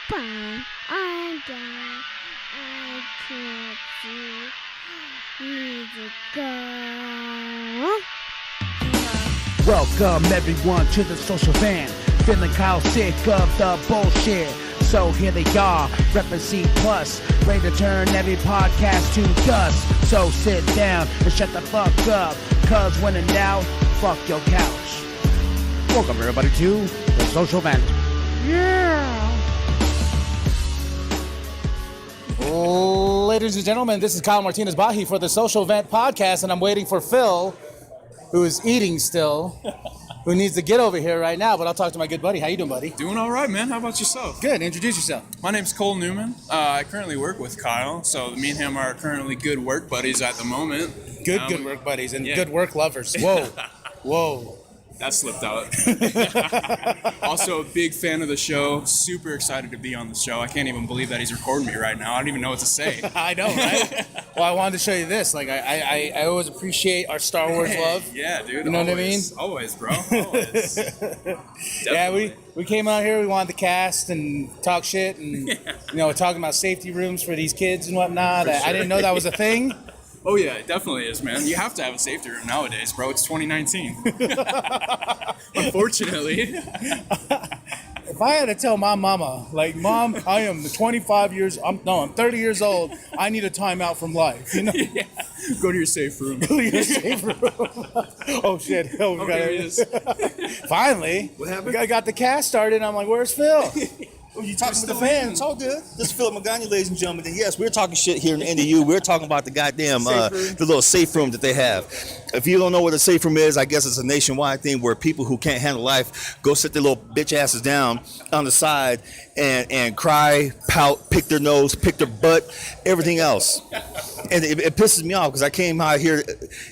Bye. I'm down. I can't see. Need to go. Welcome everyone to the social van. Feeling Kyle sick of the bullshit. So here they are, reppin' C+, ready to turn every podcast to dust. So sit down and shut the fuck up, cause when in doubt, fuck your couch. Welcome everybody to the social van. Yeah! Ladies and gentlemen, this is Kyle Martinez-Bahi for the Social Vent Podcast, and I'm waiting for Phil, who is eating still, who needs to get over here right now, but I'll talk to my good buddy. How you doing, buddy? Doing all right, man. How about yourself? Good. Introduce yourself. My name's Cole Newman. I currently work with Kyle, so me and him are currently good work buddies at the moment. Good work buddies and yeah. good work lovers. Whoa. Whoa. That slipped out. Also a big fan of the show. Super excited to be on the show. I can't even believe that he's recording me right now. I don't even know what to say. I know, right? Well, I wanted to show you this. Like, I always appreciate our Star Wars love. Yeah, dude. You know what I mean? Always, bro. Always. Yeah, we came out here. We wanted to cast and talk shit and, you know, talking about safety rooms for these kids and whatnot. For sure. I didn't know that was a thing. Oh, yeah, it definitely is, man. You have to have a safety room nowadays, bro. It's 2019. Unfortunately. If I had to tell my mama, like, Mom, I am I'm 30 years old. I need a timeout from life. You know? Yeah. Go to your safe room. Go to your safe room. Oh, shit. Oh, we Okay, it is. Finally. What happened? I got the cast started. I'm like, where's Phil? Oh, you talking to the fans? It's all good. This is Philip Magana, ladies and gentlemen. And yes, we're talking shit here in the NDU. We're talking about the goddamn the little safe room that they have. If you don't know what a safe room is, I guess it's a nationwide thing where people who can't handle life go sit their little bitch asses down on the side and cry, pout, pick their nose, pick their butt, everything else. And it pisses me off because I came out here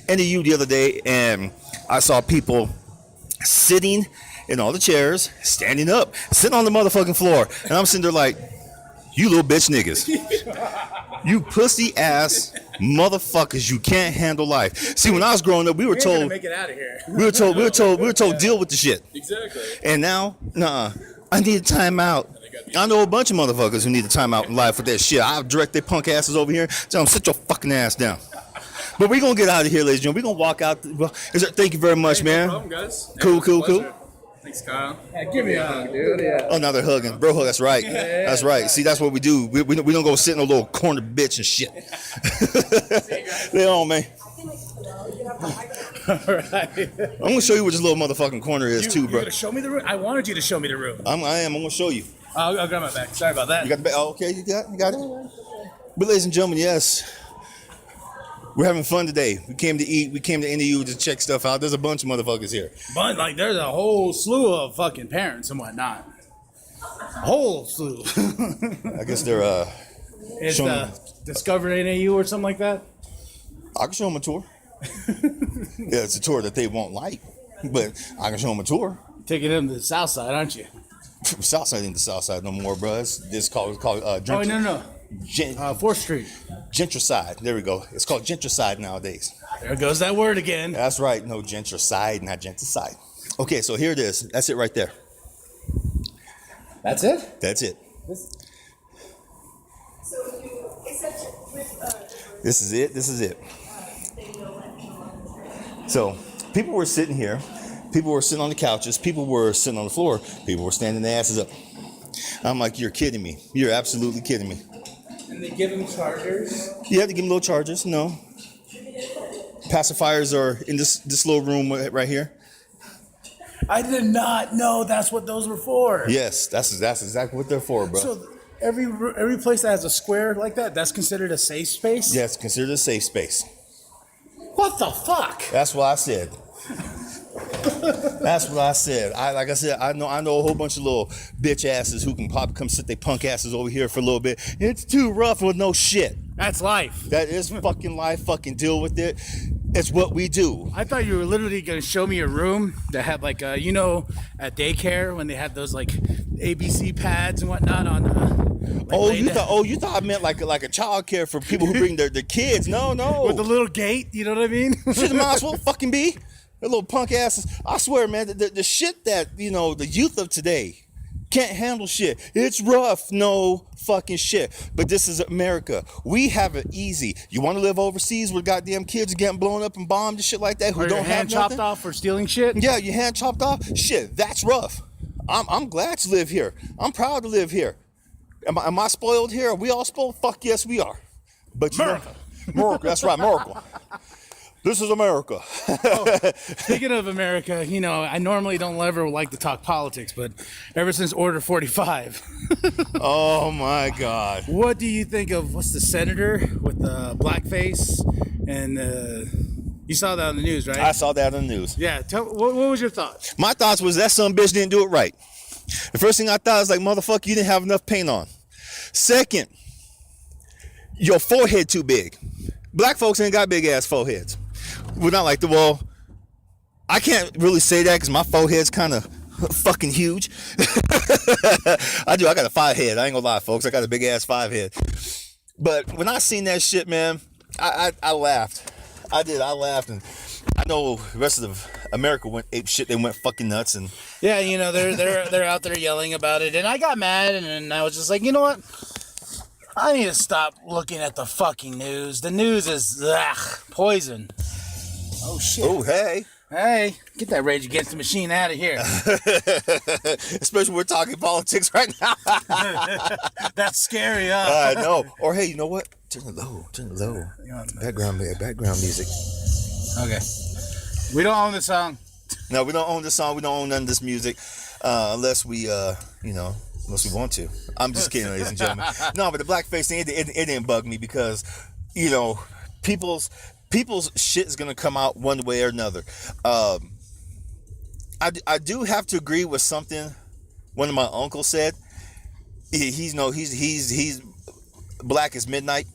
NDU the other day and I saw people sitting in all the chairs, standing up, sitting on the motherfucking floor. And I'm sitting there like, you little bitch niggas. You pussy ass motherfuckers, you can't handle life. See, when I was growing up, we were told make it out of here. we were told deal with the shit. Exactly. And now, I need a timeout. I know a bunch of motherfuckers who need a timeout in life for that shit. I'll direct their punk asses over here, tell them, sit your fucking ass down. But we're gonna get out of here, ladies and gentlemen. We're gonna walk out. Well, thank you very much, man. No problem, guys. Cool. Thanks, Kyle. Yeah, give me a hug, dude. Yeah. Oh, now they're hugging. Bro hug, that's right. That's right. See, that's what we do. We don't go sit in a little corner bitch and shit. They on, man. All right. I'm going to show you what this little motherfucking corner is, too, You're bro. going to show me the room? I wanted you to show me the room. I am. I'm going to show you. I'll grab my back. Sorry about that. You got the bag? Oh, okay, you got it? But, ladies and gentlemen, yes. We're having fun today. We came to eat. We came to NDU to check stuff out. There's a bunch of motherfuckers here. But, like, there's a whole slew of fucking parents and whatnot. A whole slew. I guess they're, It's showing- Discover NAU or something like that? I can show them a tour. Yeah, it's a tour that they won't like, but I can show them a tour. Taking them to the south side, aren't you? Southside ain't the Southside no more, bro. It's called Oh, no. 4th Street. gentricide. There we go. It's called gentricide nowadays. There goes that word again. That's right. No, gentricide, not gentricide. Okay, so here it is. That's it right there. That's it? That's it. So you accept This is it. This is it. So people were sitting here. People were sitting on the couches. People were sitting on the floor. People were standing their asses up. I'm like, you're kidding me. You're absolutely kidding me. And they give them chargers? You have to give them little charges. No. Pacifiers are in this little room right here. I did not know that's what those were for. Yes, that's exactly what they're for, bro. So every place that has a square like that, that's considered a safe space? Yeah, it's considered a safe space. What the fuck? That's what I said. That's what I said. I know a whole bunch of little bitch asses who can come sit their punk asses over here for a little bit. It's too rough with no shit. That's life. That is fucking life. Fucking deal with it. It's what we do. I thought you were literally going to show me a room that had like, at daycare when they had those like ABC pads and whatnot on. You thought I meant like a child care for people who bring their kids. No. With the little gate, you know what I mean? Shit might as well fucking be. The little punk asses. I swear, man, the shit that, the youth of today Can't handle shit. It's rough. No fucking shit. But this is America. We have it easy. You want to live overseas where goddamn kids are getting blown up and bombed and shit like that who Or don't your have hand nothing? chopped off for stealing shit? Yeah, your hand chopped off. Shit, that's rough. I'm glad to live here. I'm proud to live here. Am I spoiled here? Are we all spoiled? Fuck yes, we are. But you know, America. That's right, America. This is America. Speaking of America, you know, I normally don't ever like to talk politics, but ever since Order 45, Oh my God. what do you think of what's the senator with the blackface? And you saw that on the news, right? I saw that on the news. Yeah. What was your thoughts? My thoughts was that some bitch didn't do it right. The first thing I thought was like, motherfucker, you didn't have enough paint on. Second, your forehead too big. Black folks ain't got big ass foreheads. We're not like I can't really say that because my forehead's kind of fucking huge. I got a 5 head. I ain't gonna lie, folks. I got a big ass 5 head. But when I seen that shit, man, I laughed. I did. I laughed, and I know the rest of America went ape shit. They went fucking nuts, and Yeah, you know, they're out there yelling about it, and I got mad, and I was just like, you know what? I need to stop looking at the fucking news. The news is poison. Oh shit. oh hey. Hey, get that Rage Against the Machine out of here. Especially when we're talking politics right now. That's scary, huh? I know. Or hey, you know what? Turn it low. Background music. Okay. We don't own the song. No, we don't own this song. We don't own none of this music, unless we, unless we want to. I'm just kidding, ladies and gentlemen. No, but the blackface thing, it didn't bug me because, you know, people's shit is gonna come out one way or another. I do have to agree with something one of my uncles said. He's black as midnight.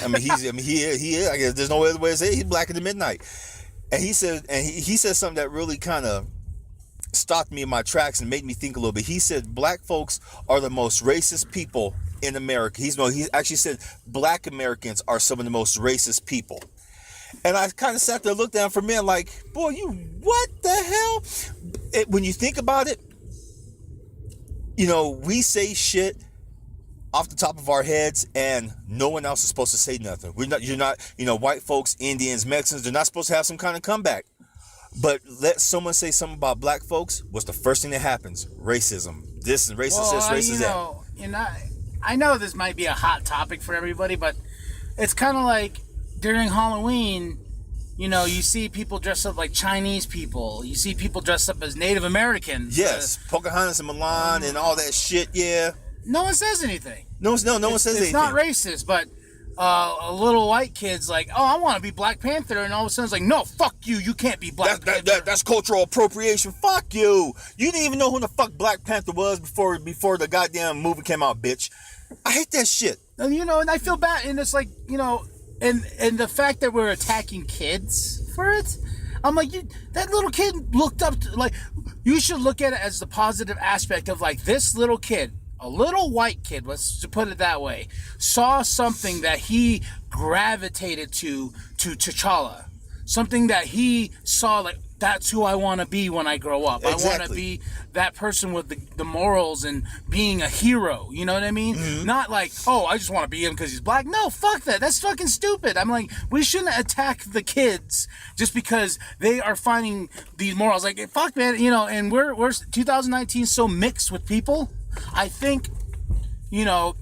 I mean, he is. I guess there's no other way to say it. He's blacker than midnight. And he said something that really kind of stopped me in my tracks and made me think a little bit. He said black folks are the most racist people in America. He actually said black Americans are some of the most racist people. And I kind of sat there, looked down for a minute, like, boy, what the hell? When you think about it, you know, we say shit off the top of our heads, and no one else is supposed to say nothing. You're not, you know, white folks, Indians, Mexicans, they're not supposed to have some kind of comeback. But let someone say something about black folks, what's the first thing that happens? Racism. This is racist, this, racist, that. I know this might be a hot topic for everybody, but it's kind of like during Halloween, you know, you see people dressed up like Chinese people. You see people dressed up as Native Americans. Yes, Pocahontas and Milan and all that shit, yeah. No one says anything. No one says anything. It's not racist, but a little white kid's like, oh, I want to be Black Panther, and all of a sudden it's like, no, fuck you, you can't be Black Panther. That's cultural appropriation. Fuck you. You didn't even know who the fuck Black Panther was before the goddamn movie came out, bitch. I hate that shit. And, you know, and I feel bad, and it's like, you know, and the fact that we're attacking kids for it, I'm like, that little kid looked up to, like, you should look at it as the positive aspect of, like, this little kid, a little white kid, let's put it that way, saw something that he gravitated to T'Challa. Something that he saw, like, that's who I want to be when I grow up. Exactly. I want to be that person with the morals and being a hero. You know what I mean? Mm-hmm. Not like, oh, I just want to be him because he's black. No, fuck that. That's fucking stupid. I'm like, we shouldn't attack the kids just because they are finding these morals. Like, fuck, man, you know, and we're 2019 so mixed with people. I think, you know,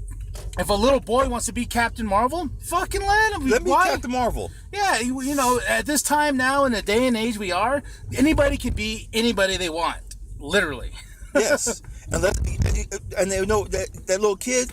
if a little boy wants to be Captain Marvel, fucking let him. Let me be Captain Marvel. Yeah, you know, at this time now, in the day and age we are, anybody could be anybody they want, literally. Yes, and they know that little kid,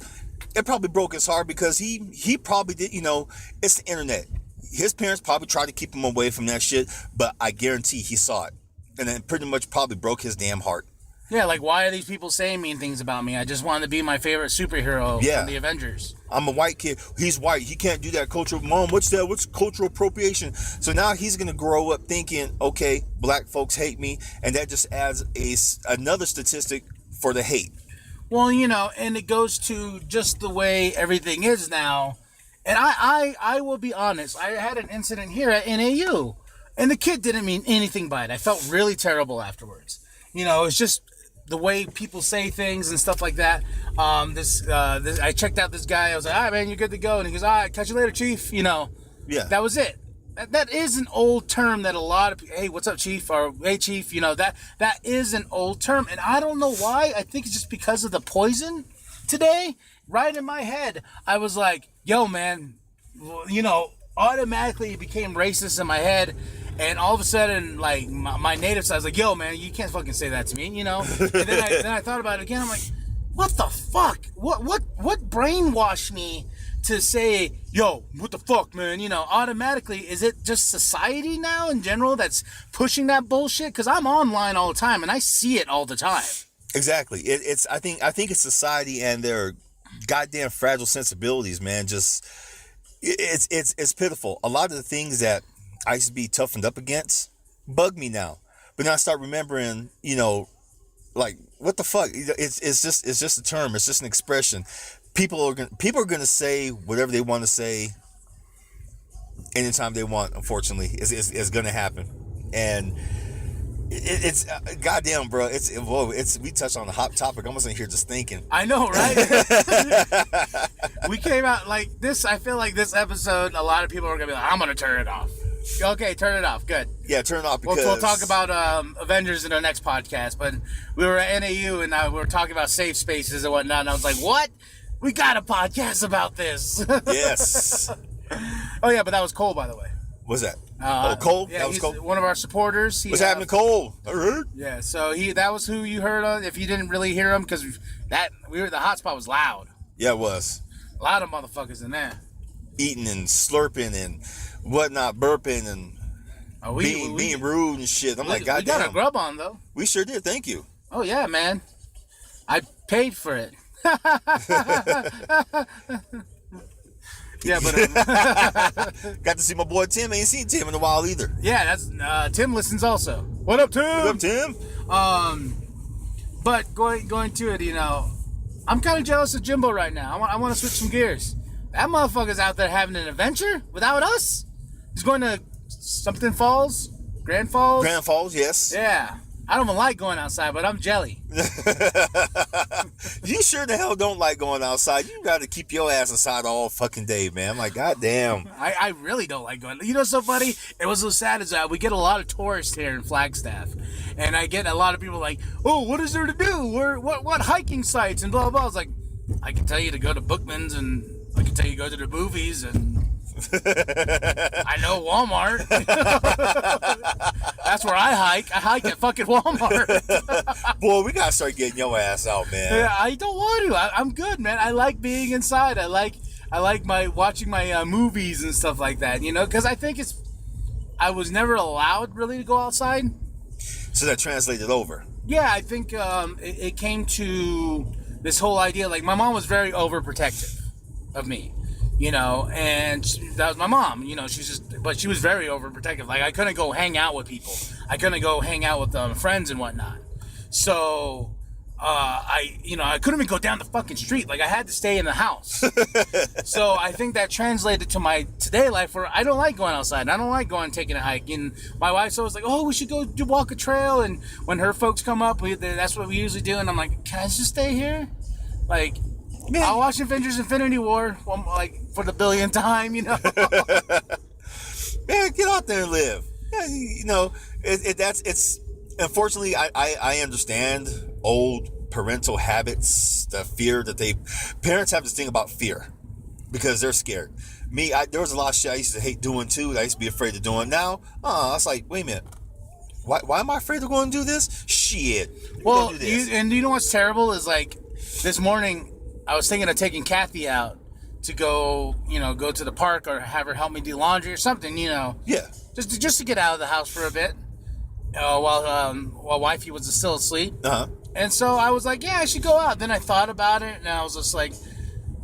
it probably broke his heart because he probably did. You know, it's the internet. His parents probably tried to keep him away from that shit, but I guarantee he saw it, and then pretty much probably broke his damn heart. Yeah, like, why are these people saying mean things about me? I just wanted to be my favorite superhero from the Avengers. I'm a white kid. He's white. He can't do that cultural. Mom, what's that? What's cultural appropriation? So now he's going to grow up thinking, okay, black folks hate me. And that just adds another statistic for the hate. Well, you know, and it goes to just the way everything is now. And I will be honest. I had an incident here at NAU. And the kid didn't mean anything by it. I felt really terrible afterwards. You know, it's just the way people say things and stuff like that. This I checked out this guy. I was like, all right, man, you're good to go. And he goes, all right, catch you later, Chief. You know, Yeah. that was it. That is an old term that a lot of people, hey, what's up, Chief? Or, hey, Chief, you know, that is an old term. And I don't know why. I think it's just because of the poison today. Right in my head, I was like, yo, man, you know, automatically it became racist in my head. And all of a sudden, like, my native side was like, yo, man, you can't fucking say that to me, you know? And then I thought about it again. I'm like, what the fuck? What brainwashed me to say, yo, what the fuck, man? You know, automatically, is it just society now in general that's pushing that bullshit? Because I'm online all the time, and I see it all the time. Exactly. It's I think it's society and their goddamn fragile sensibilities, man. Just it's pitiful. A lot of the things that I used to be toughened up against bug me now. But now I start remembering, you know, like, what the fuck? It's just a term. It's just an expression. People are gonna say whatever they want to say anytime they want. Unfortunately, it's gonna happen, and it's goddamn, bro. It's we touched on a hot topic. I'm almost in here just thinking. I know, right? We came out like this. I feel like this episode, a lot of people are gonna be like, "I'm gonna turn it off." Okay, turn it off. Good. Yeah, turn it off because We'll talk about Avengers in our next podcast. But we were at NAU and we were talking about safe spaces and whatnot. And I was like, "What? We got a podcast about this." Yes. Oh yeah, but that was Cole, by the way. What's that? Cole? Yeah, That was he's Cole? one of our supporters. What's happening, Cole? All right. Yeah, so that was who you heard on. If you didn't really hear him, because the hotspot was loud. Yeah, it was. A lot of motherfuckers in there. Eating and slurping and whatnot, burping and being rude and shit. I'm like, goddamn. We got our grub on, though. We sure did. Thank you. Oh, yeah, man. I paid for it. Yeah, but got to see my boy Tim. I ain't seen Tim in a while either. Yeah, that's Tim listens also. What up, Tim? What up, Tim? But going to it, you know, I'm kind of jealous of Jimbo right now. I want to switch some gears. That motherfucker's out there having an adventure without us. He's going to something Falls, Grand Falls. Grand Falls, yes. Yeah. I don't even like going outside, but I'm jelly. You sure the hell don't like going outside. You got to keep your ass inside all fucking day, man. I'm like, goddamn. I really don't like going. You know what's so funny? It was so sad is that we get a lot of tourists here in Flagstaff. And I get a lot of people like, oh, what is there to do? What hiking sites and blah, blah, blah. I was like, I can tell you to go to Bookman's and I can tell you to go to the movies and I know Walmart. That's where I hike. I hike at fucking Walmart. Boy, we gotta start getting your ass out, man. Yeah, I don't want to. I'm good, man. I like being inside. I like watching my movies and stuff like that. You know, because I think I was never allowed really to go outside. So that translated over. Yeah, I think it came to this whole idea. Like my mom was very overprotective of me. You know, and that was my mom. You know, but she was very overprotective. Like I couldn't go hang out with people. I couldn't go hang out with friends and whatnot. So, I couldn't even go down the fucking street. Like I had to stay in the house. So I think that translated to my today life where I don't like going outside. I don't like going taking a hike. And my wife's always like, oh, we should go walk a trail. And when her folks come up, that's what we usually do. And I'm like, can I just stay here? Like, man, I'll watch Avengers Infinity War, like, for the billionth time, you know? Man, get out there and live. Yeah, you know, it's unfortunately, I understand old parental habits, the fear that parents have this thing about fear because they're scared. Me, there was a lot of shit I used to hate doing too, that I used to be afraid of doing. Now, I was like, wait a minute. Why am I afraid of going to do this? Shit. Well, you know what's terrible is, like, this morning, I was thinking of taking Kathy out to go to the park or have her help me do laundry or something, you know. Yeah. Just to get out of the house for a bit, while wifey was still asleep. Uh-huh. And so I was like, yeah, I should go out. Then I thought about it, and I was just like,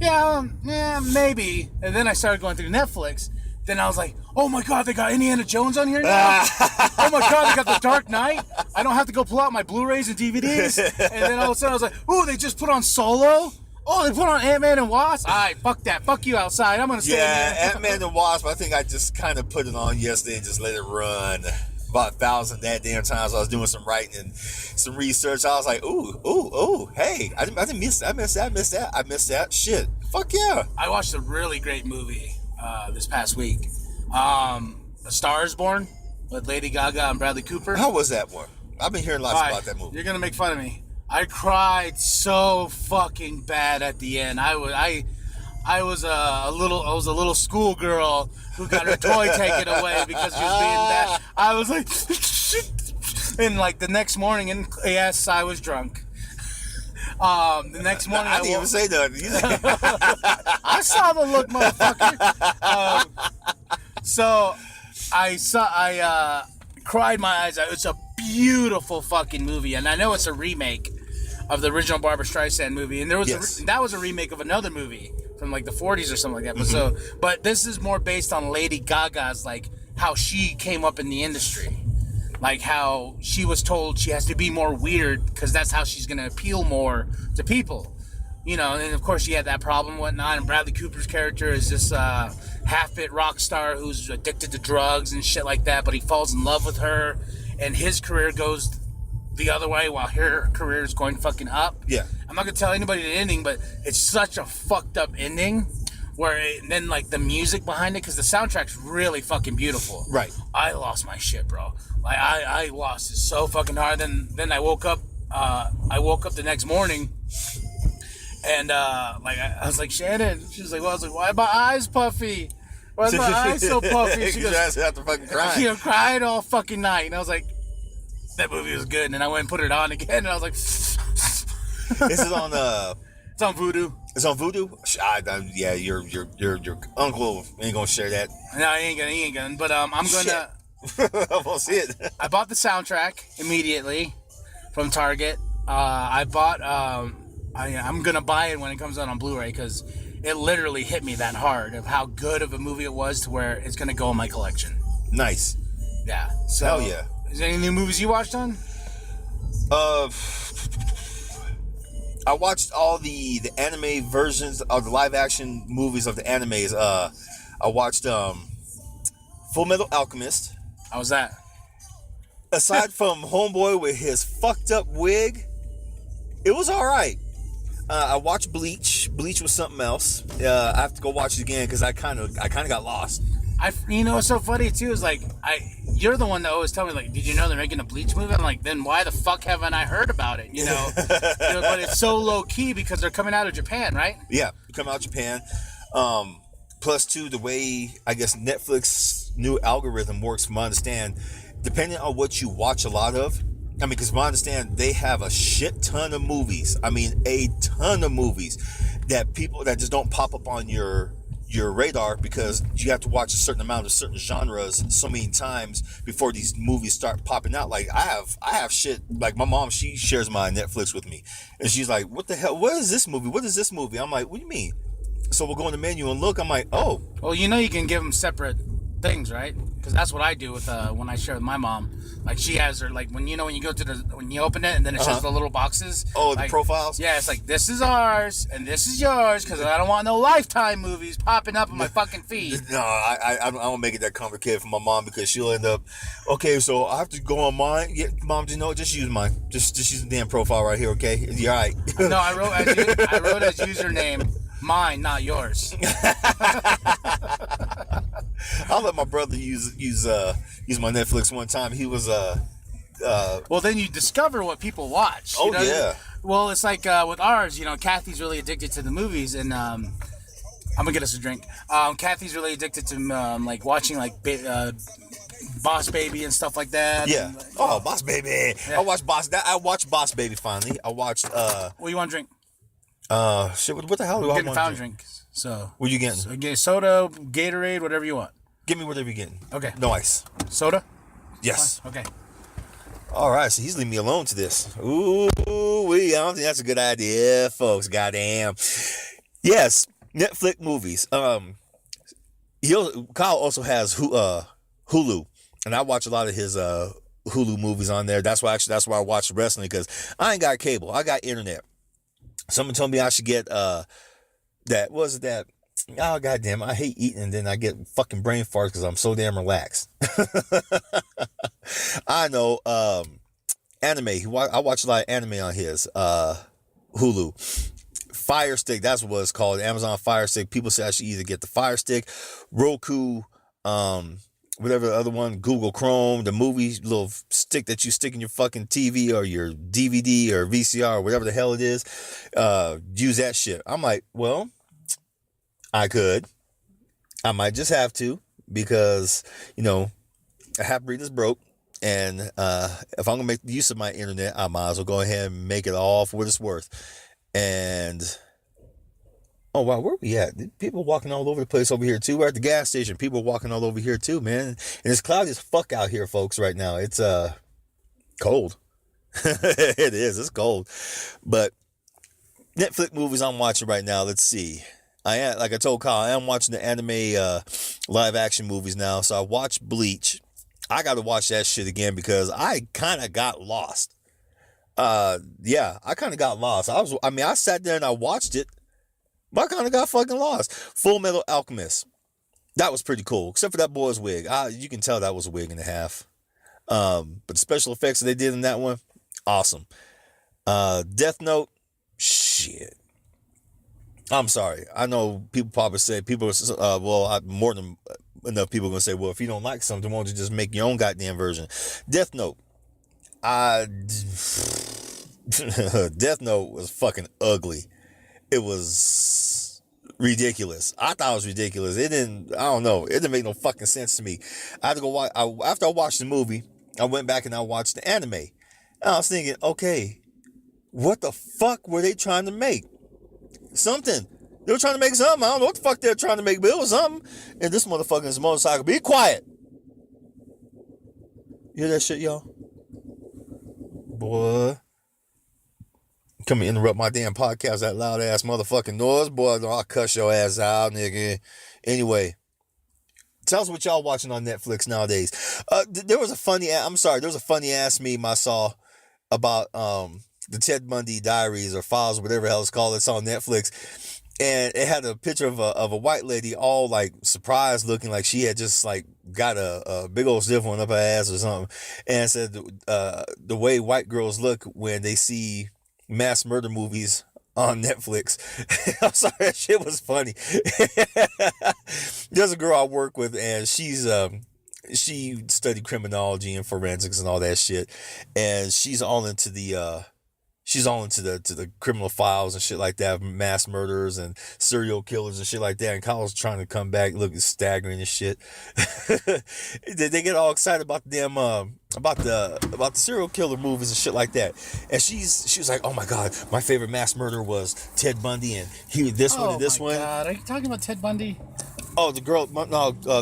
yeah, maybe. And then I started going through Netflix. Then I was like, oh my God, they got Indiana Jones on here now? Oh my God, they got The Dark Knight? I don't have to go pull out my Blu-rays and DVDs? And then all of a sudden I was like, oh, they just put on Solo? Oh, they put on Ant-Man and Wasp? All right, fuck that. Fuck you outside. I'm going to stay in there. Yeah, Ant-Man and Wasp, I think I just kind of put it on yesterday and just let it run. about 1,000 that damn times. I was doing some writing and some research. I was like, ooh, hey, I didn't miss that. I missed that. Shit. Fuck yeah. I watched a really great movie this past week. A Star is Born with Lady Gaga and Bradley Cooper. How was that one? I've been hearing lots about that movie. You're gonna make fun of me. I cried so fucking bad at the end. I was a little schoolgirl who got her toy taken away because she was being bad. I was like, and like the next morning, and yes, I was drunk. The next morning, I didn't even say nothing. I saw the look, motherfucker. So I cried my eyes out. It's a beautiful fucking movie, and I know it's a remake of the original Barbra Streisand movie, and that was a remake of another movie from like the 40s or something like that. Mm-hmm. But this is more based on Lady Gaga's, like how she came up in the industry, like how she was told she has to be more weird because that's how she's gonna appeal more to people, you know. And of course she had that problem and whatnot. And Bradley Cooper's character is this half-bit rock star who's addicted to drugs and shit like that, but he falls in love with her, and his career goes the other way while her career is going fucking up. Yeah. I'm not gonna tell anybody the ending, but it's such a fucked up ending where then like the music behind it, because the soundtrack's really fucking beautiful. Right. I lost my shit, bro. Like I lost it so fucking hard. Then I woke up. I woke up the next morning, and like I was like, Shannon. She was like, well, I was like, why are my eyes puffy? Why are my eyes so puffy? She goes, after fucking crying. You know, cried all fucking night, and I was like, that movie was good. And then I went and put it on again, and I was like, This is on it's on Vudu. It's on Vudu. Yeah, your uncle ain't gonna share that. No, he ain't gonna. But I'm gonna. I won't see it. I bought the soundtrack immediately from Target. I bought. I'm gonna buy it when it comes out on Blu-ray because it literally hit me that hard of how good of a movie it was to where it's gonna go in my collection. Nice. Yeah. So, hell yeah. Is there any new movies you watched on? I watched all the anime versions of the live action movies of the animes. I watched Full Metal Alchemist. How was that? Aside from Homeboy with his fucked up wig, it was all right. I watched Bleach. Bleach was something else. I have to go watch it again because I kind of got lost. You know what's so funny too is like you're the one that always tell me like, did you know they're making a Bleach movie? I'm like, then why the fuck haven't I heard about it? You know, but it's so low key because they're coming out of Japan, right? Yeah, coming out of Japan. Plus, too, the way I guess Netflix new algorithm works, from what I understand, depending on what you watch a lot of. I mean, because from what I understand, they have a shit ton of movies. I mean, a ton of movies that just don't pop up on your radar because you have to watch a certain amount of certain genres so many times before these movies start popping out. Like I have shit, like my mom, she shares my Netflix with me and she's like, what the hell, what is this movie, I'm like, what do you mean? So we'll go in the menu and look. I'm like, oh, well, you know, you can give them separate things, right? Because that's what I do with when I share with my mom. Like she has her, like when you go to when you open it and then it shows the little boxes. Oh, like, the profiles. Yeah, it's like this is ours and this is yours because I don't want no Lifetime movies popping up in my fucking feed. No, I don't make it that complicated for my mom because she'll end up, okay, so I have to go on mine. Yeah, mom, you know, just use mine. Just use the damn profile right here, okay? You're all right. No, I wrote as username mine, not yours. I'll let my brother use my Netflix one time. He was well, then you discover what people watch. Oh, you know? yeah. Well, it's like with ours, you know, Kathy's really addicted to the movies, and I'm gonna get us a drink. Kathy's really addicted to like watching like Boss Baby and stuff like that. Yeah. And, oh, Boss Baby. Yeah. I watched Boss Baby finally. I watched what do you want to drink? Shit. What the hell do I'm I getting want a fountain to drink? drink. So What you getting? So get soda, Gatorade, whatever you want. Give me whatever you're getting. Okay. No ice. Soda? Yes. Fine. Okay. All right, so he's leaving me alone to this. Ooh, I don't think that's a good idea, folks. Goddamn. Yes, Netflix movies. Kyle also has Hulu, and I watch a lot of his Hulu movies on there. That's why I watch wrestling, because I ain't got cable. I got internet. Someone told me I should get that Oh, goddamn, I hate eating and then I get fucking brain farts because I'm so damn relaxed. I know, anime. I watch a lot of anime on his, Hulu. Fire Stick, that's what it's called. Amazon Fire Stick. People say I should either get the Fire Stick, Roku, whatever the other one, Google Chrome, the movie little stick that you stick in your fucking TV or your DVD or VCR or whatever the hell it is. Use that shit. I'm like, well, I could. I might just have to because, you know, a half breed is broke. And if I'm going to make use of my internet, I might as well go ahead and make it all for what it's worth. And, oh, wow, where are we at? People walking all over the place over here, too. We're at the gas station. People walking all over here, too, man. And it's cloudy as fuck out here, folks, right now. It's cold. It is. It's cold. But Netflix movies I'm watching right now, let's see. Like I told Kyle, I am watching the anime live action movies now. So I watched Bleach. I got to watch that shit again because I kind of got lost. Yeah, I kind of got lost. I sat there and I watched it, but I kind of got fucking lost. Full Metal Alchemist. That was pretty cool, except for that boy's wig. You can tell that was a wig and a half. But the special effects that they did in that one, awesome. Death Note, shit. I'm sorry. I know people probably say, more than enough people are going to say, well, if you don't like something, why don't you just make your own goddamn version? Death Note. Death Note was fucking ugly. It was ridiculous. I thought it was ridiculous. I don't know. It didn't make no fucking sense to me. I had to go watch, after I watched the movie, I went back and I watched the anime. And I was thinking, okay, what the fuck were they trying to make? Something. They were trying to make something. I don't know what the fuck they were trying to make, but it was something. And this motherfucker is a motorcycle. Be quiet. You hear that shit, y'all? Boy. Come and interrupt my damn podcast, that loud ass motherfucking noise. Boy, I'll cuss your ass out, nigga. Anyway. Tell us what y'all watching on Netflix nowadays. There was a funny ass meme I saw about the Ted Bundy diaries or files or whatever the hell it's called. It's on Netflix. And it had a picture of a white lady all like surprised looking like she had just like got a big old stiff one up her ass or something. And it said the way white girls look when they see mass murder movies on Netflix. I'm sorry, that shit was funny. There's a girl I work with and she studied criminology and forensics and all that shit. And she's all into the criminal files and shit like that, mass murders and serial killers and shit like that. And Kyle's trying to come back, looking staggering and shit. They get all excited about the damn about the serial killer movies and shit like that. And she was like, oh my god, my favorite mass murder was Ted Bundy and this one and this one. Oh my god, are you talking about Ted Bundy? Oh, the girl,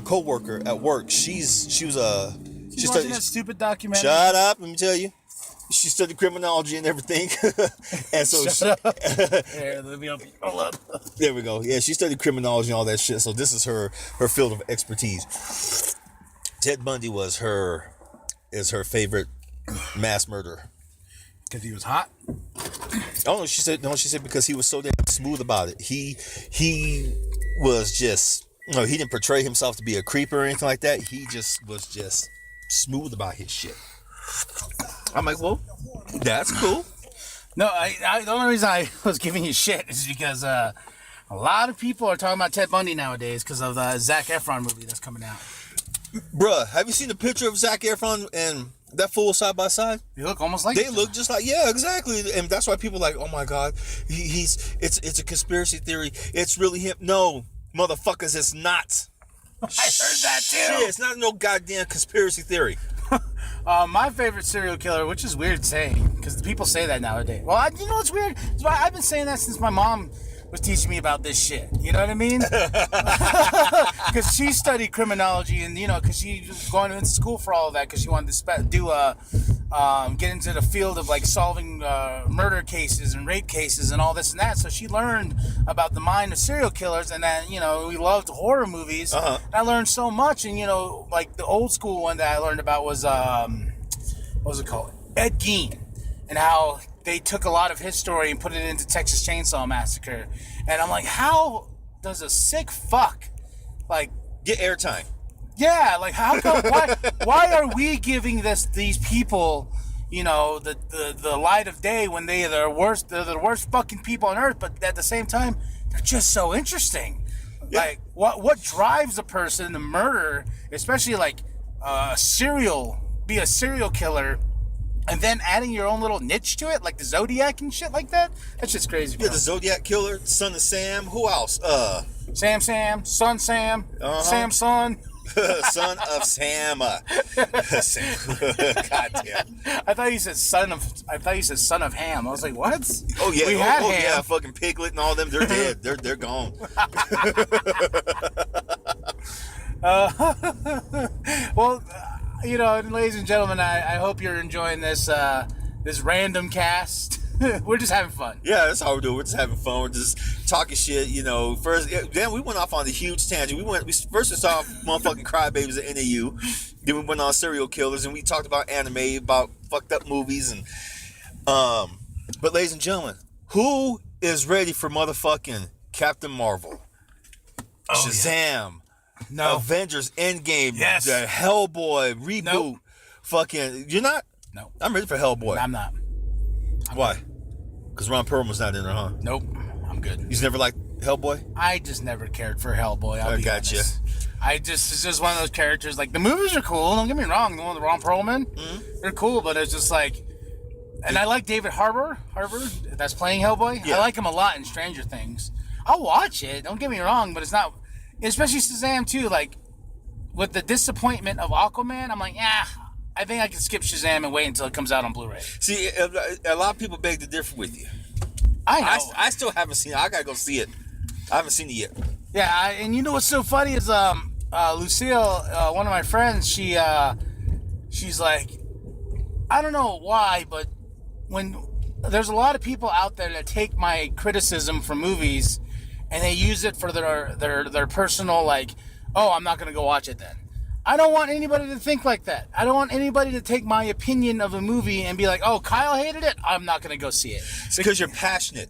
co-worker at work. She was watching that stupid documentary. Shut up, let me tell you. She studied criminology and everything. And so Here, let me help you. Hold up. There we go. Yeah, she studied criminology and all that shit. So this is her field of expertise. Ted Bundy is her favorite mass murderer. Because he was hot? Oh, she said because he was so damn smooth about it. He was just, he didn't portray himself to be a creeper or anything like that. He just was just smooth about his shit. I'm like, well, that's cool. No, the only reason I was giving you shit is because a lot of people are talking about Ted Bundy nowadays because of the Zac Efron movie that's coming out. Bruh, have you seen the picture of Zac Efron and that fool side by side? They look almost like They look just like, yeah, exactly. And that's why people are like, oh my god, it's a conspiracy theory. It's really him. No, motherfuckers, it's not. I heard that too. Shit, it's not no goddamn conspiracy theory. My favorite serial killer, which is weird saying, because people say that nowadays. Well, you know what's weird? I've been saying that since my mom was teaching me about this shit. You know what I mean? Because she studied criminology, and because she was going into school for all of that, because she wanted to get into the field of like solving murder cases and rape cases and all this and that. So she learned about the mind of serial killers, and then we loved horror movies. Uh-huh. And I learned so much, and like the old school one that I learned about was what was it called? Ed Gein, and how they took a lot of his story and put it into Texas Chainsaw Massacre. And I'm like, how does a sick fuck like Get airtime. Yeah, like how come? Why are we giving these people, the light of day when they're the worst fucking people on earth? But at the same time, they're just so interesting. Yeah. Like what drives a person to murder, especially like be a serial killer, and then adding your own little niche to it, like the Zodiac and shit like that? That's just crazy, bro. Yeah, the Zodiac Killer, Son of Sam. Who else? Sam, Son Sam, Sam Son. Son of Sam. God damn. I thought you said son of Ham. I was like, what? Oh yeah. We had Ham. Yeah, fucking Piglet and all them, they're dead. They're gone. Well, ladies and gentlemen, I hope you're enjoying this random cast. We're just having fun. Yeah, that's how we're doing. We're just having fun. We're just talking shit, First, then we went off on the huge tangent. We first saw motherfucking crybabies at NAU. Then we went on serial killers, and we talked about anime, about fucked up movies, and But ladies and gentlemen, who is ready for motherfucking Captain Marvel? Shazam. Yeah. No. Avengers Endgame. Yes. The Hellboy reboot. Nope. Fucking, you're not? No. I'm ready for Hellboy. I'm not. Why? Because Ron Perlman's not in there, huh? Nope. I'm good. He's never liked Hellboy? I just never cared for Hellboy. I gotcha. It's just one of those characters. Like, the movies are cool. Don't get me wrong. The one with Ron Perlman, they're cool. But it's just like, and I like David Harbour. That's playing Hellboy. Yeah. I like him a lot in Stranger Things. I'll watch it. Don't get me wrong. But it's not, especially Shazam too. Like, with the disappointment of Aquaman, I'm like, I think I can skip Shazam and wait until it comes out on Blu-ray. See, a lot of people beg to differ with you. I know. I still haven't seen it. I gotta go see it. I haven't seen it yet. Yeah, and you know what's so funny is Lucille, one of my friends, she's like, I don't know why, but when there's a lot of people out there that take my criticism for movies and they use it for their personal, like, oh, I'm not gonna go watch it then. I don't want anybody to think like that. I don't want anybody to take my opinion of a movie and be like, oh, Kyle hated it, I'm not going to go see it. It's because you're passionate.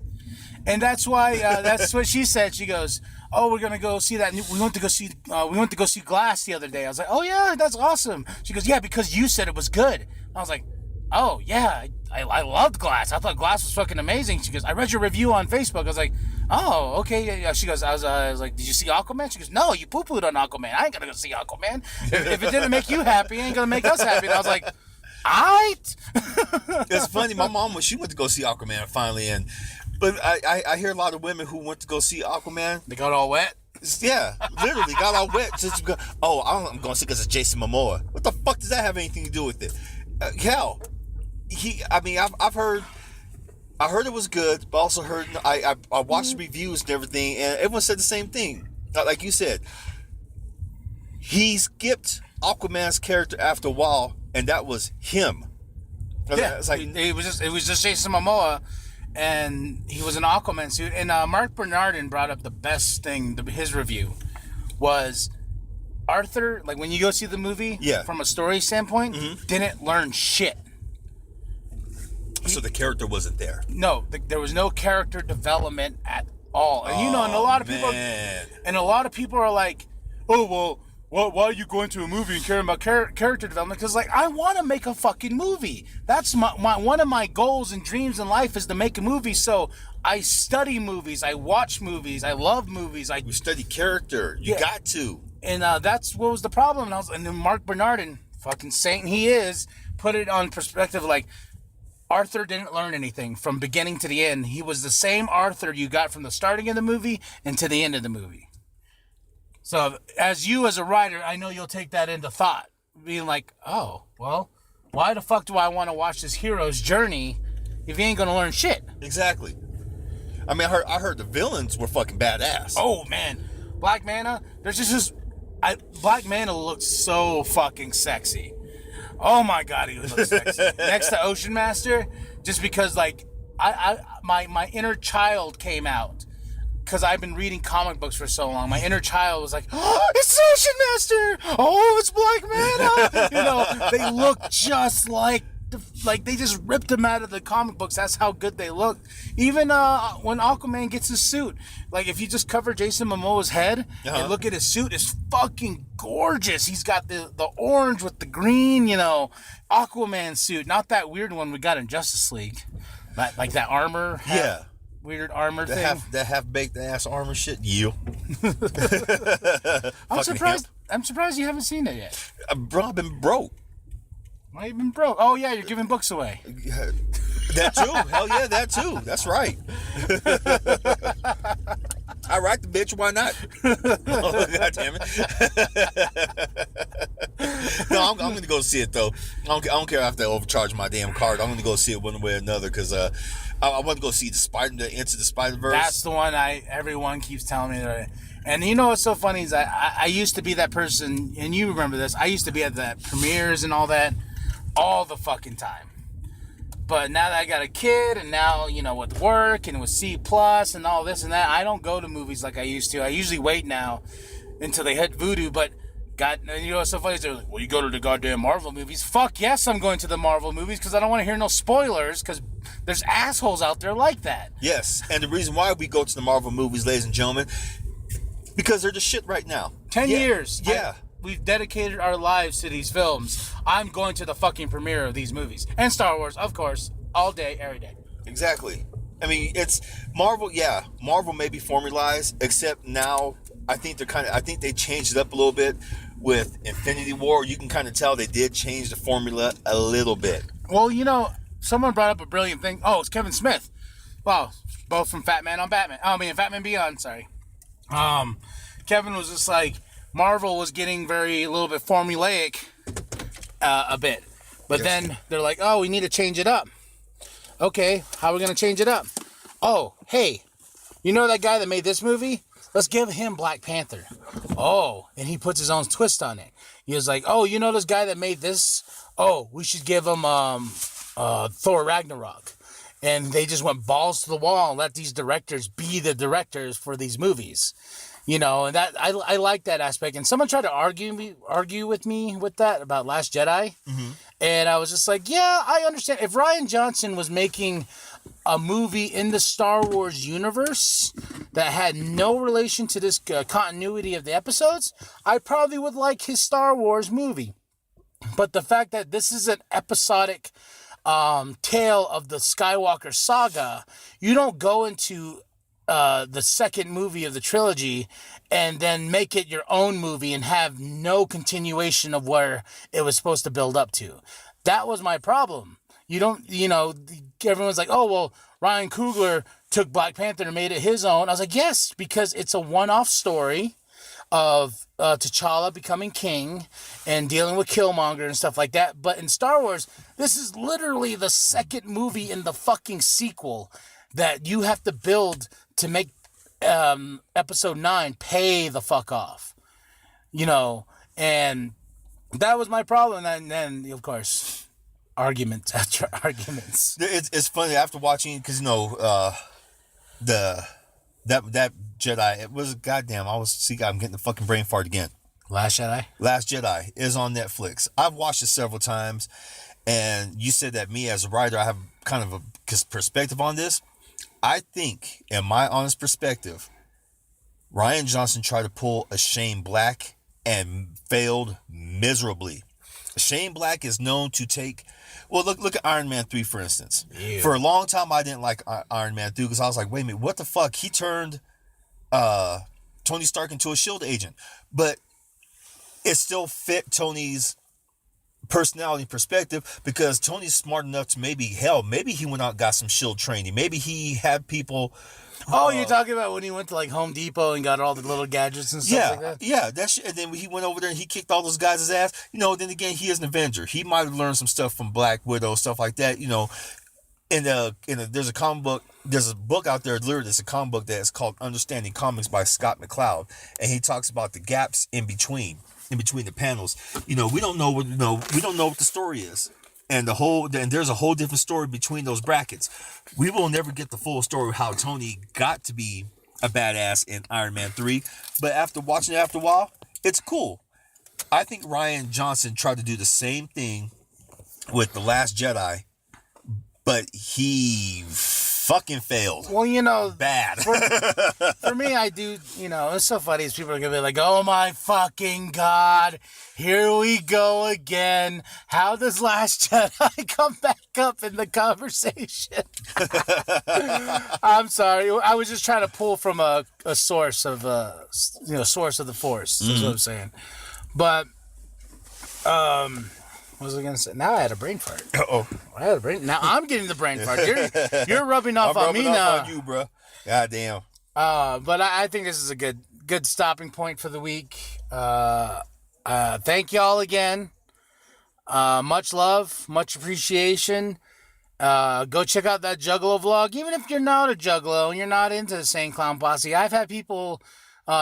And that's why, that's what she said. She goes, oh, we're going to go see that. We went to go see Glass the other day. I was like, oh, yeah, that's awesome. She goes, yeah, because you said it was good. I was like, oh, yeah, I loved Glass. I thought Glass was fucking amazing. She goes, I read your review on Facebook. I was like, oh, okay. Yeah. She goes, I was like, did you see Aquaman? She goes, no, you poo-pooed on Aquaman. I ain't gonna go see Aquaman. If it didn't make you happy, it ain't gonna make us happy. And I was like, alright. It's funny. My mom, she went to go see Aquaman finally, but I hear a lot of women who went to go see Aquaman. They got all wet. Yeah, literally got all wet. Just to go, I'm going to see because it's Jason Momoa. What the fuck does that have anything to do with it? Hell, I've heard. I heard it was good, but also heard I watched reviews and everything, and everyone said the same thing. Like you said, he skipped Aquaman's character after a while, and that was him. Yeah, it's like it was just Jason Momoa, and he was an Aquaman suit. And Mark Bernardin brought up the best thing. His review was Arthur. Like, when you go see the movie, from a story standpoint, didn't learn shit. So the character wasn't there. No, there was no character development at all. And and a lot of people are like, "Oh, well, why are you going to a movie and caring about character development?" Because, like, I want to make a fucking movie. That's my one of my goals and dreams in life is to make a movie. So I study movies, I watch movies, I love movies. We study character. You got to. And that's what was the problem. And then Mark Bernardin, fucking saint he is, put it on perspective, like, Arthur didn't learn anything from beginning to the end. He was the same Arthur you got from the starting of the movie and to the end of the movie. So, as a writer, I know you'll take that into thought. Being like, oh, well, why the fuck do I want to watch this hero's journey if he ain't going to learn shit? Exactly. I mean, I heard the villains were fucking badass. Oh, man. Black Manta, Black Manta looks so fucking sexy. Oh my God, he looks sexy. Next to Ocean Master, just because, like, my inner child came out. Because I've been reading comic books for so long. My inner child was like, oh, it's Ocean Master! Oh, it's Black Manta! They look just like they just ripped them out of the comic books. That's how good they looked. Even when Aquaman gets his suit, like if you just cover Jason Momoa's head and look at his suit, it's fucking gorgeous. He's got the orange with the green, Aquaman suit, not that weird one we got in Justice League, like that armor. Weird armor thing. That half-baked ass armor shit. You. I'm surprised you haven't seen it yet. Bro, I've been broke. Why you been broke? Oh yeah, you're giving books away. That too. Hell yeah, that too. That's right. I write the bitch. Why not? Oh, God damn it. No, I'm going to go see it though. I don't care if I have to overcharge my damn card. I'm going to go see it one way or another because I want to go see the Into the Spider-Verse. That's the one everyone keeps telling me that. And you know what's so funny is I used to be that person, and you remember this. I used to be at the premieres and all that all the fucking time. But now that I got a kid, and now, with work and with C+ and all this and that, I don't go to movies like I used to. I usually wait now until they hit Vudu. But what's so funny is they're like, well, you go to the goddamn Marvel movies. Fuck yes, I'm going to the Marvel movies because I don't want to hear no spoilers because there's assholes out there like that. Yes, and the reason why we go to the Marvel movies, ladies and gentlemen, because they're the shit right now. 10 years. Yeah. We've dedicated our lives to these films. I'm going to the fucking premiere of these movies. And Star Wars, of course, all day, every day. Exactly. I mean, it's Marvel, yeah. Marvel may be formalized, except now I think they changed it up a little bit with Infinity War. You can kind of tell they did change the formula a little bit. Well, someone brought up a brilliant thing. Oh, it's Kevin Smith. Wow. Both from Fat Man on Batman. Fat Man Beyond, sorry. Kevin was just like, Marvel was getting a little bit formulaic a bit. But then they're like, oh, we need to change it up. Okay, how are we going to change it up? Oh, hey, you know that guy that made this movie? Let's give him Black Panther. Oh, and he puts his own twist on it. He was like, oh, you know this guy that made this? Oh, we should give him Thor Ragnarok. And they just went balls to the wall and let these directors be the directors for these movies. And that I like that aspect. And someone tried to argue with me with that about Last Jedi. Mm-hmm. And I was just like, yeah, I understand. If Rian Johnson was making a movie in the Star Wars universe that had no relation to this continuity of the episodes, I probably would like his Star Wars movie. But the fact that this is an episodic tale of the Skywalker saga, you don't go into the second movie of the trilogy and then make it your own movie and have no continuation of where it was supposed to build up to. That was my problem. You don't, everyone's like, oh, well, Ryan Coogler took Black Panther and made it his own. I was like, yes, because it's a one-off story of T'Challa becoming king and dealing with Killmonger and stuff like that. But in Star Wars, this is literally the second movie in the fucking sequel that you have to build to make episode 9 pay the fuck off. And that was my problem. And then, of course, arguments after arguments. It's funny after watching, because that Jedi, it was goddamn. I'm getting the fucking brain fart again. Last Jedi is on Netflix. I've watched it several times, and you said that me as a writer, I have kind of a perspective on this. I think, in my honest perspective, Rian Johnson tried to pull a Shane Black and failed miserably. Shane Black is known to take... Well, look at Iron Man 3, for instance. Ew. For a long time, I didn't like Iron Man 3 because I was like, wait a minute, what the fuck? He turned Tony Stark into a S.H.I.E.L.D. agent. But it still fit Tony's personality perspective because Tony's smart enough to maybe he went out and got some S.H.I.E.L.D. training. Maybe he had people... Oh, you're talking about when he went to like Home Depot and got all the little gadgets and stuff like that? Yeah, and then he went over there and he kicked all those guys' ass. Then again, he is an Avenger. He might have learned some stuff from Black Widow, stuff like that. There's a comic book. There's a book out there, literally, it's a comic book that is called Understanding Comics by Scott McCloud, and he talks about the gaps in between the panels. We don't know what the story is. And there's a whole different story between those brackets. We will never get the full story of how Tony got to be a badass in Iron Man 3. But after watching it after a while, it's cool. I think Rian Johnson tried to do the same thing with The Last Jedi, but he fucking failed. Well, you know, Bad. for me, I do, you know, it's so funny. People are going to be like, oh my fucking God, here we go again. How does Last Jedi come back up in the conversation? I'm sorry. I was just trying to pull from a source of, source of the Force. That's what I'm saying. But, what was I going to say? Now I had a brain fart. Uh-oh. I had a brain. Now I'm getting the brain fart. You're rubbing off on me now. I'm rubbing off on you, bro. Goddamn. But I think this is a good stopping point for the week. Thank y'all again. Much love, much appreciation. Go check out that Juggalo vlog. Even if you're not a Juggalo and you're not into the Sane Clown Posse, I've had people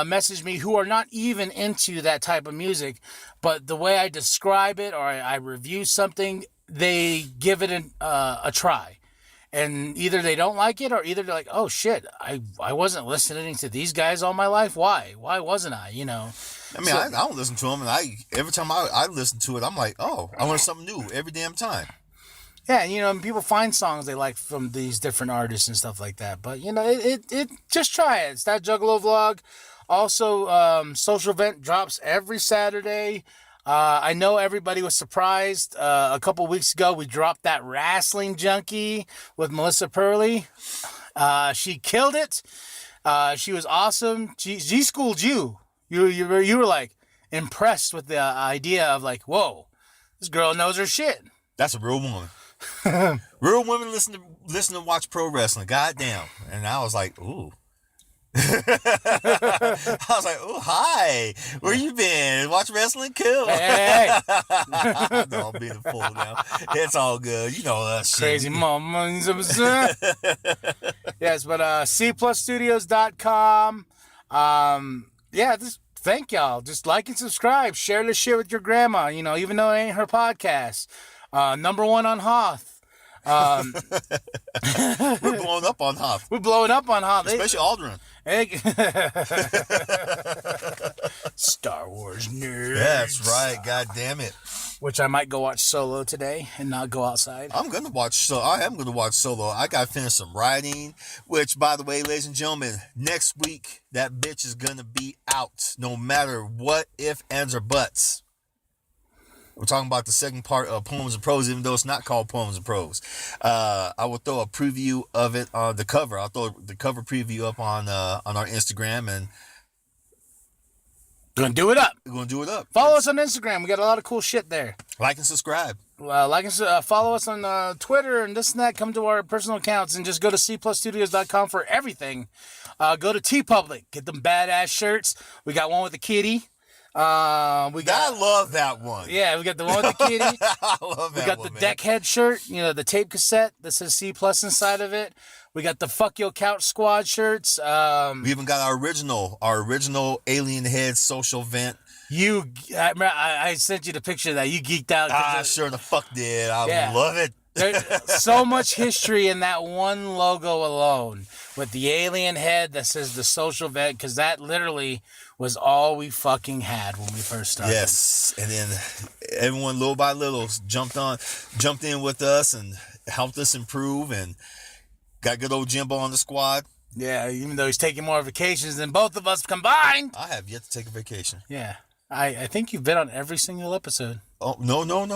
message me who are not even into that type of music, but the way I describe it or I review something, they give it a try. And either they don't like it or either they're like, oh shit, I wasn't listening to these guys all my life. Why wasn't I, you know? I mean, I don't listen to them, and every time I listen to it, I'm like, oh, I learn something new every damn time. Yeah, you know, and people find songs they like from these different artists and stuff like that. But, you know, it just try it. It's that Juggalo vlog. Also, Social Vent drops every Saturday. I know everybody was surprised. A couple weeks ago, we dropped that Wrestling Junkie with Melissa Purley. She killed it. She was awesome. She schooled you. You were like impressed with the idea of like, whoa, this girl knows her shit. That's a real woman. Real women listen to watch pro wrestling. Goddamn. And I was like, ooh. I was like, oh, hi. Where you been? Watch wrestling? Cool. Hey. No, I'm being a fool now. It's all good. You know us. Crazy mama. Yes, but cplusstudios.com. Yeah, just thank y'all. Just like and subscribe. Share this shit with your grandma, you know, even though it ain't her podcast. Number one on Hoth. We're blowing up on Hoth. We're blowing up on Hoth. Especially Aldrin. Star Wars nerds. That's right. God damn it. Which I might go watch Solo today and not go outside. I am going to watch Solo. I got to finish some writing, which, by the way, ladies and gentlemen, next week, that bitch is going to be out no matter what, if, ands, or buts. We're talking about the second part of Poems and Prose, even though it's not called Poems and Prose. I will throw a preview of it on the cover. I'll throw the cover preview up on our Instagram, and gonna do it up. We're gonna do it up. Follow us on Instagram. We got a lot of cool shit there. Like and subscribe. Follow us on Twitter and this and that. Come to our personal accounts and just go to cplusstudios.com for everything. Go to TeePublic. Get them badass shirts. We got one with the kitty. I love that one. Yeah, we got the one with the kitty. I love that. We got the Deckhead shirt, you know, the tape cassette that says C+ inside of it. We got the Fuck Yo Couch Squad shirts. We even got our original Alien Head Social Vent. I sent you the picture of that. You geeked out. Sure the fuck did. I love it. There's so much history in that one logo alone with the alien head that says the Social Vent, because that literally was all we fucking had when we first started. Yes, and then everyone little by little jumped in with us and helped us improve, and got good old Jimbo on the squad. Yeah, even though he's taking more vacations than both of us combined. I have yet to take a vacation. Yeah, I think you've been on every single episode. Oh, no. No?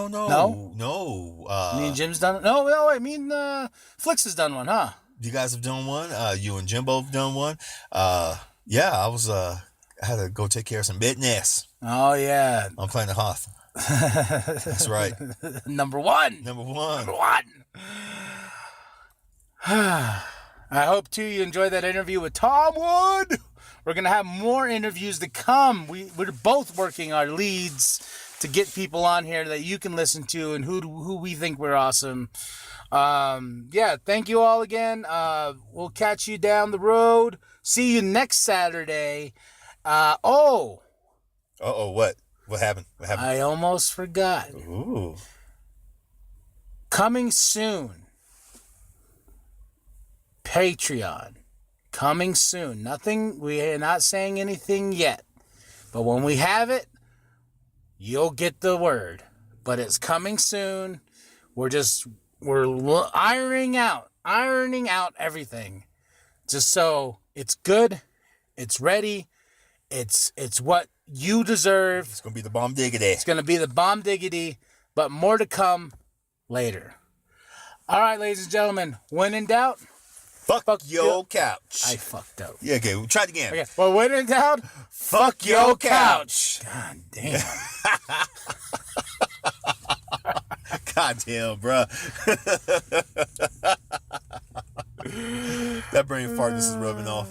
Me and Jim's done. No, wait. Me and Flix has done one, huh? You guys have done one. You and Jimbo have done one. Yeah, I had to go take care of some business. Oh, yeah. I'm playing the Hoth. That's right. Number one. I hope, too, you enjoyed that interview with Tom Wood. We're going to have more interviews to come. We're both working our leads to get people on here that you can listen to and who we think we're awesome. Yeah, thank you all again. We'll catch you down the road. See you next Saturday. What? What happened? I almost forgot. Ooh. Coming soon. Patreon. Coming soon. We are not saying anything yet. But when we have it, you'll get the word. But it's coming soon. we're ironing out everything, just so it's good, it's ready, it's what you deserve. It's gonna be the bomb diggity. It's gonna be the bomb diggity, but more to come later. All right, ladies and gentlemen, when in doubt, fuck your couch. I fucked up. Yeah, okay, we'll try it again. Okay, well, when in doubt, fuck your couch. God damn. God damn, bruh. That brain fartness is rubbing off.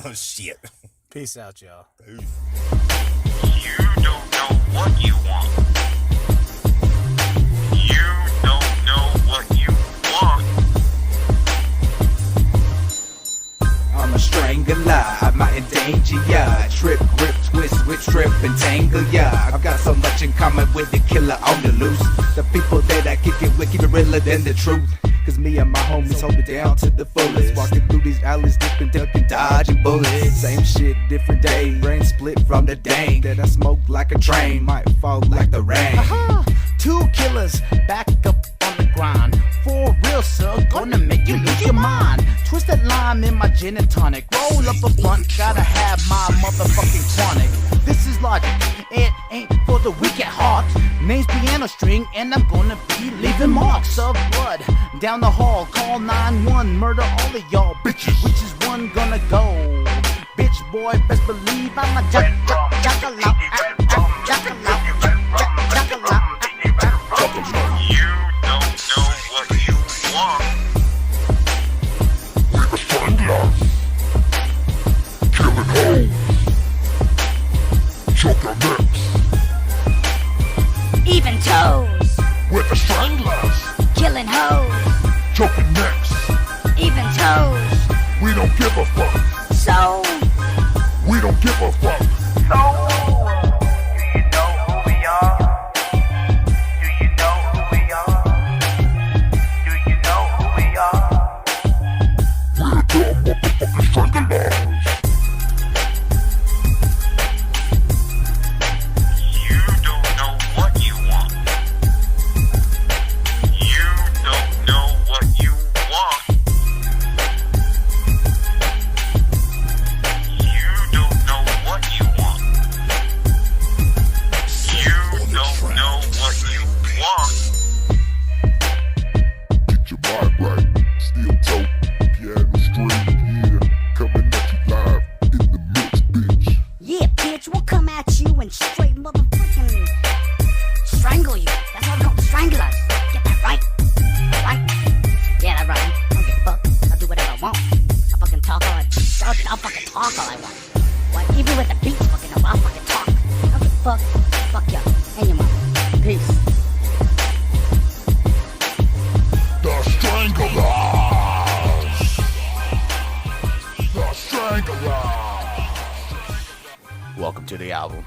Oh, shit. Peace out, y'all. You don't know what you want. You don't know what you want. I'm a strangler, I might endanger ya. Trip, grip, twist, switch, trip, and tangle ya. I've got so much in common with the killer on the loose. The people that I kick it with keep it realer than the truth. Cause me and my homies hold it down to the fullest. Walking through these alleys, dipping, ducking, dodging bullets. Same shit, different day. Brain split from the dang that I smoke like a train, might fall like the rain. Two killers back up on the grind. For real, sir, gonna make you lose your mind. Twisted lime in my gin and tonic. Roll up a blunt, gotta have my motherfucking chronic. This is logic, it ain't for the weak at heart. Name's piano string, and I'm gonna be leaving marks of blood down the hall. Call 911, murder all of y'all bitches. Which is one gonna go? Bitch boy, best believe I'm a jackalope. You don't know what you want. Killing hoes, choking necks Even toes, with the stranglers, killing hoes, choking necks. even toes. We don't give a fuck. So, We don't give a fuck. Do you know who we are? Do you know who we are? Do you know who we are? We're the motherfucking stranglers. You don't know what you want. You don't know what you want. You don't know what you want. You don't know what you want. Get your mind right. Steel toe, piano string, yeah. Coming at you live in the mix, bitch. yeah, bitch, we'll come at you and straight motherfucking strangle you. That's what I'm called, strangler. Get that right? Right? Yeah, that's right. I don't give a fuck. I'll do whatever I want. I'll fucking talk all I'll fucking talk all I want. What? Even with the beats fucking up, I'll fucking talk. I don't give a fuck. Fuck ya. And your mom. Peace. The stranglers. The stranglers. Welcome to the album.